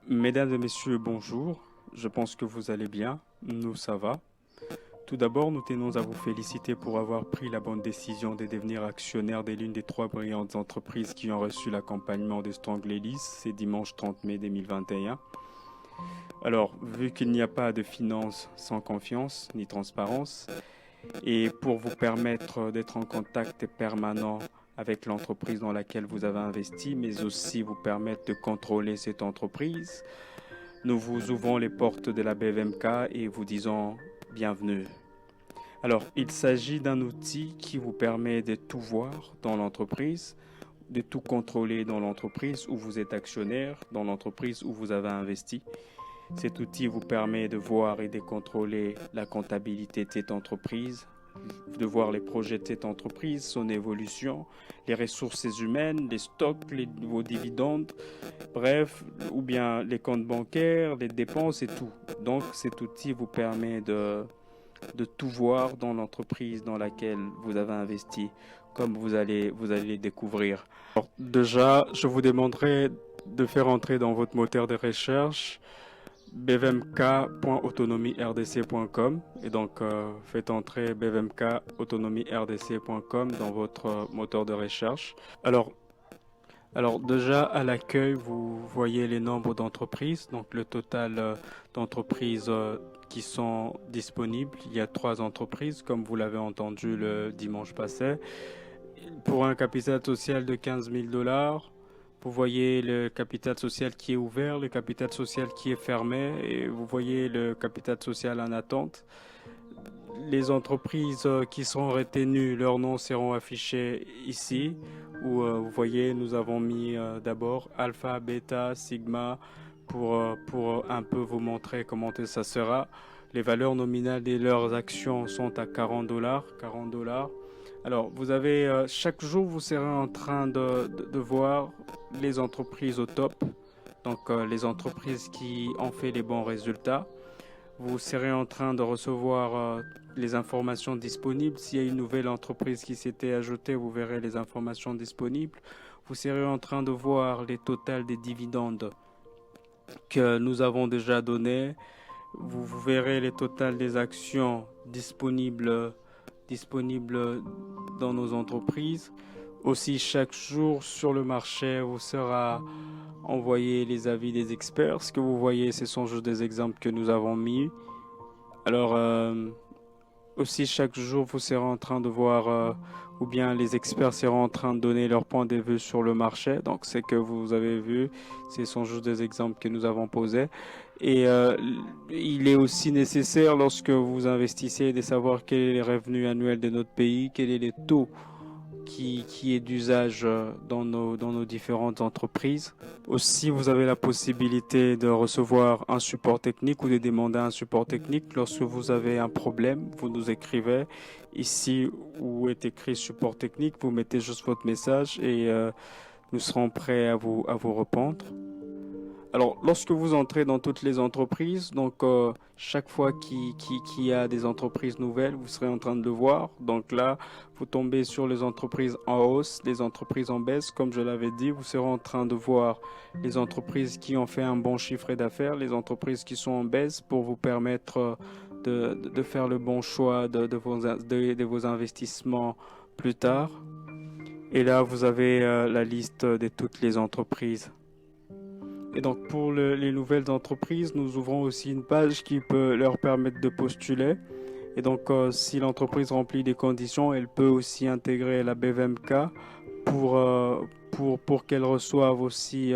Mesdames et messieurs, bonjour. Je pense que vous allez bien. Nous, ça va. Tout d'abord, nous tenons à vous féliciter pour avoir pris la bonne décision de devenir actionnaire de l'une des trois brillantes entreprises qui ont reçu l'accompagnement des Strong Ladies. C'est dimanche 30 mai 2021. Alors, vu qu'il n'y a pas de finances sans confiance ni transparence, et pour vous permettre d'être en contact permanent avec l'entreprise dans laquelle vous avez investi, mais aussi vous permettre de contrôler cette entreprise, nous vous ouvrons les portes de la BVMK et vous disons bienvenue. Alors, il s'agit d'un outil qui vous permet de tout voir dans l'entreprise, de tout contrôler dans l'entreprise où vous êtes actionnaire, dans l'entreprise où vous avez investi. Cet outil vous permet de voir et de contrôler la comptabilité de cette entreprise, de voir les projets de cette entreprise, son évolution, les ressources humaines, les stocks, vos dividendes, bref, ou bien les comptes bancaires, les dépenses et tout. Donc cet outil vous permet de tout voir dans l'entreprise dans laquelle vous avez investi, comme vous allez découvrir. Alors, déjà, je vous demanderai de faire entrer dans votre moteur de recherche bvmk.autonomierdc.com et donc faites entrer bvmk.autonomierdc.com dans votre moteur de recherche. Alors déjà à l'accueil, vous voyez les nombres d'entreprises, donc le total d'entreprises qui sont disponibles. Il y a 3 entreprises, comme vous l'avez entendu le dimanche passé, pour un capital social de 15 000 dollars. Vous voyez le capital social qui est ouvert, le capital social qui est fermé, et vous voyez le capital social en attente. Les entreprises qui seront retenues, leurs noms seront affichés ici, où vous voyez, nous avons mis d'abord Alpha, Beta, Sigma, pour un peu vous montrer comment ça sera. Les valeurs nominales de leurs actions sont à 40 dollars, 40 dollars. Alors, vous avez, chaque jour, vous serez en train de voir les entreprises au top, donc les entreprises qui ont fait les bons résultats. Vous serez en train de recevoir les informations disponibles. S'il y a une nouvelle entreprise qui s'était ajoutée, vous verrez les informations disponibles. Vous serez en train de voir les totals des dividendes que nous avons déjà donnés. Vous verrez les totals des actions disponibles dans nos entreprises. Aussi, chaque jour sur le marché vous sera envoyé les avis des experts. Ce que vous voyez, ce sont juste des exemples que nous avons mis. Alors, aussi, chaque jour, vous serez en train de voir, ou bien les experts seront en train de donner leur point de vue sur le marché. Donc, ce que vous avez vu, ce sont juste des exemples que nous avons posés. Et il est aussi nécessaire, lorsque vous investissez, de savoir quels sont les revenus annuels de notre pays, quel est le taux qui est d'usage dans nos différentes entreprises. Aussi, vous avez la possibilité de recevoir un support technique ou de demander un support technique. Lorsque vous avez un problème, vous nous écrivez ici où est écrit support technique, vous mettez juste votre message et nous serons prêts à vous répondre. Alors, lorsque vous entrez dans toutes les entreprises, donc chaque fois qu'il y a des entreprises nouvelles, vous serez en train de le voir. Donc là, vous tombez sur les entreprises en hausse, les entreprises en baisse. Comme je l'avais dit, vous serez en train de voir les entreprises qui ont fait un bon chiffre d'affaires, les entreprises qui sont en baisse pour vous permettre de faire le bon choix de vos investissements plus tard. Et là, vous avez la liste de toutes les entreprises. Et donc pour les nouvelles entreprises, nous ouvrons aussi une page qui peut leur permettre de postuler. Et donc si l'entreprise remplit des conditions, elle peut aussi intégrer la BVMK pour, euh, pour qu'elle reçoive aussi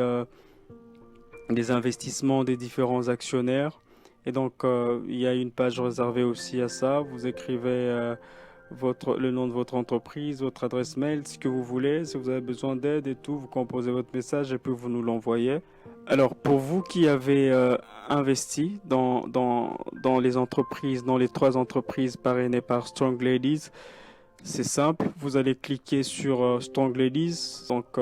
des investissements des différents actionnaires. Et donc il y a une page réservée aussi à ça. Vous écrivez le nom de votre entreprise, votre adresse mail, ce que vous voulez. Si vous avez besoin d'aide et tout, vous composez votre message et puis vous nous l'envoyez. Alors, pour vous qui avez investi dans les entreprises, dans les 3 entreprises parrainées par Strong Ladies, c'est simple. Vous allez cliquer sur Strong Ladies. Donc,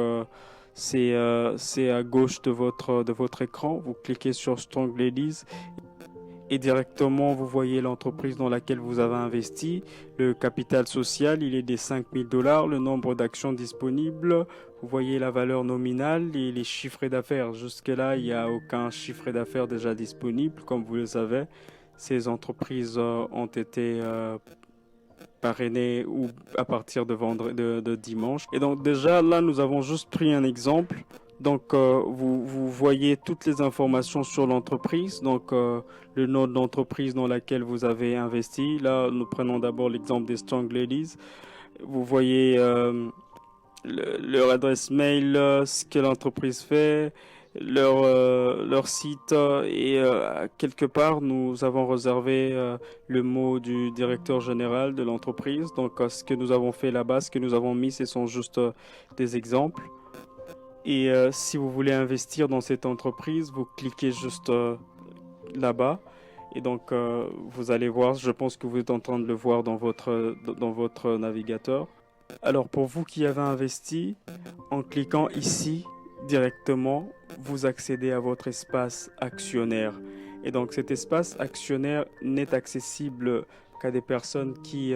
c'est à gauche de votre écran. Vous cliquez sur Strong Ladies et directement vous voyez l'entreprise dans laquelle vous avez investi. Le capital social, il est des 5 000 $, le nombre d'actions disponibles, vous voyez la valeur nominale et les chiffres d'affaires. Jusque-là, il n'y a aucun chiffre d'affaires déjà disponible, comme vous le savez. Ces entreprises ont été parrainées ou à partir de dimanche. Et donc déjà là, nous avons juste pris un exemple. Donc vous voyez toutes les informations sur l'entreprise, donc le nom de l'entreprise dans laquelle vous avez investi. Là, nous prenons d'abord l'exemple des Strong Ladies. Vous voyez leur adresse mail, ce que l'entreprise fait, leur site et quelque part nous avons réservé le mot du directeur général de l'entreprise. Donc ce que nous avons fait là-bas, ce que nous avons mis, ce sont juste des exemples. Et si vous voulez investir dans cette entreprise, vous cliquez juste là-bas. Et donc vous allez voir, je pense que vous êtes en train de le voir dans votre navigateur. Alors pour vous qui avez investi, en cliquant ici directement, vous accédez à votre espace actionnaire. Et donc cet espace actionnaire n'est accessible qu'à des personnes qui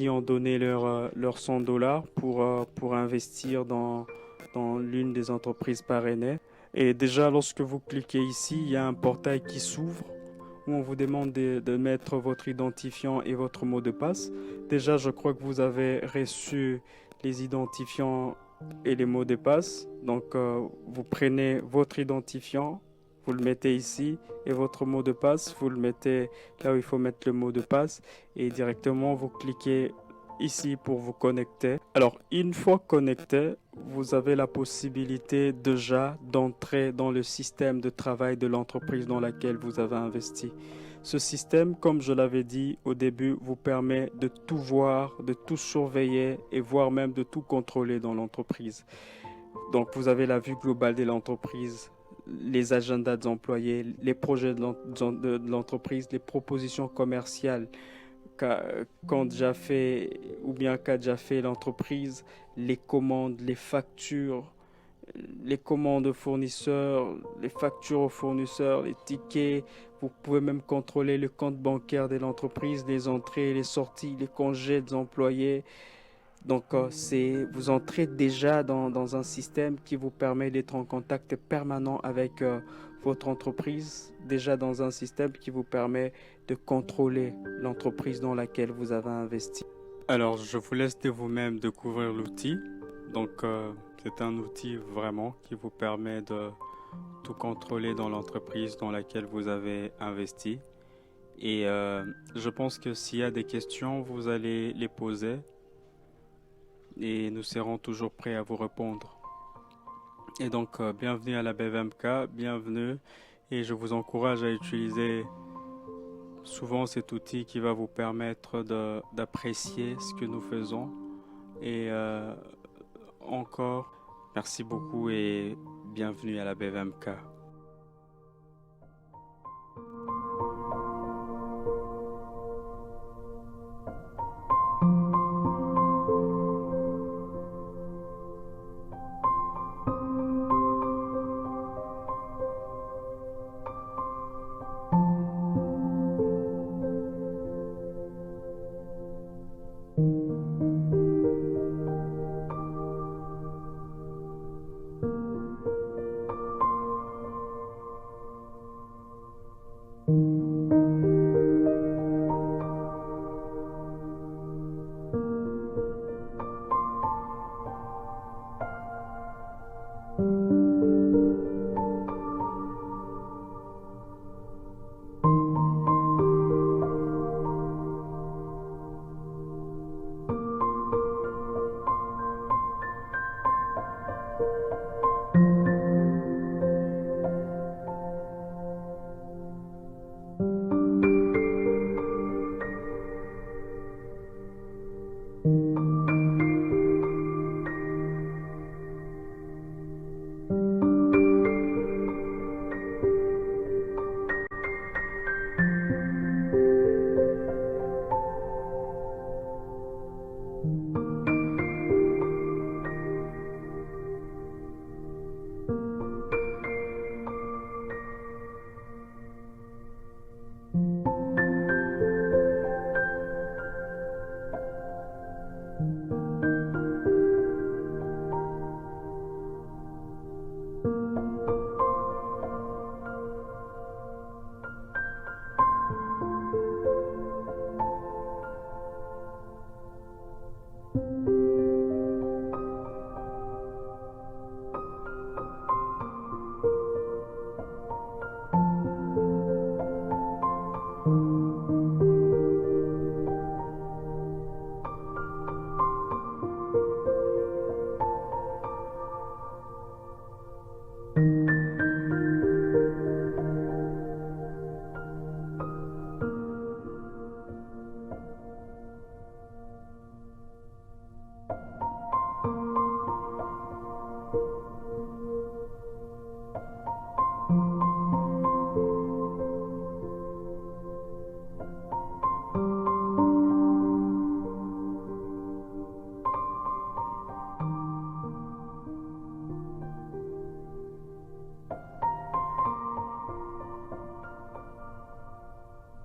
ont donné leurs 100 $ pour investir dans l'une des entreprises parrainées. Et déjà, lorsque vous cliquez ici, il y a un portail qui s'ouvre où on vous demande de mettre votre identifiant et votre mot de passe. Déjà, je crois que vous avez reçu les identifiants et les mots de passe. Donc, vous prenez votre identifiant, vous le mettez ici, et votre mot de passe, vous le mettez là où il faut mettre le mot de passe, et directement, vous cliquez ici pour vous connecter. Alors, une fois connecté, vous avez la possibilité déjà d'entrer dans le système de travail de l'entreprise dans laquelle vous avez investi. Ce système, comme je l'avais dit au début, vous permet de tout voir, de tout surveiller et voire même de tout contrôler dans l'entreprise. Donc, vous avez la vue globale de l'entreprise, les agendas des employés, les projets de l'entreprise, les propositions commerciales qu'a déjà fait ou bien qu'a déjà fait l'entreprise, les commandes, les commandes aux fournisseurs, les factures aux fournisseurs, les tickets. Vous pouvez même contrôler le compte bancaire de l'entreprise, les entrées, les sorties, les congés des employés. Donc, vous entrez déjà dans un système qui vous permet d'être en contact permanent avec votre entreprise, déjà dans un système qui vous permet de contrôler l'entreprise dans laquelle vous avez investi. Alors, je vous laisse de vous-même découvrir l'outil. Donc, c'est un outil vraiment qui vous permet de tout contrôler dans l'entreprise dans laquelle vous avez investi. Et je pense que s'il y a des questions, vous allez les poser et nous serons toujours prêts à vous répondre. Et donc, bienvenue à la BVMK, bienvenue, et je vous encourage à utiliser souvent cet outil qui va vous permettre d'apprécier ce que nous faisons. Et encore, merci beaucoup et bienvenue à la BVMK.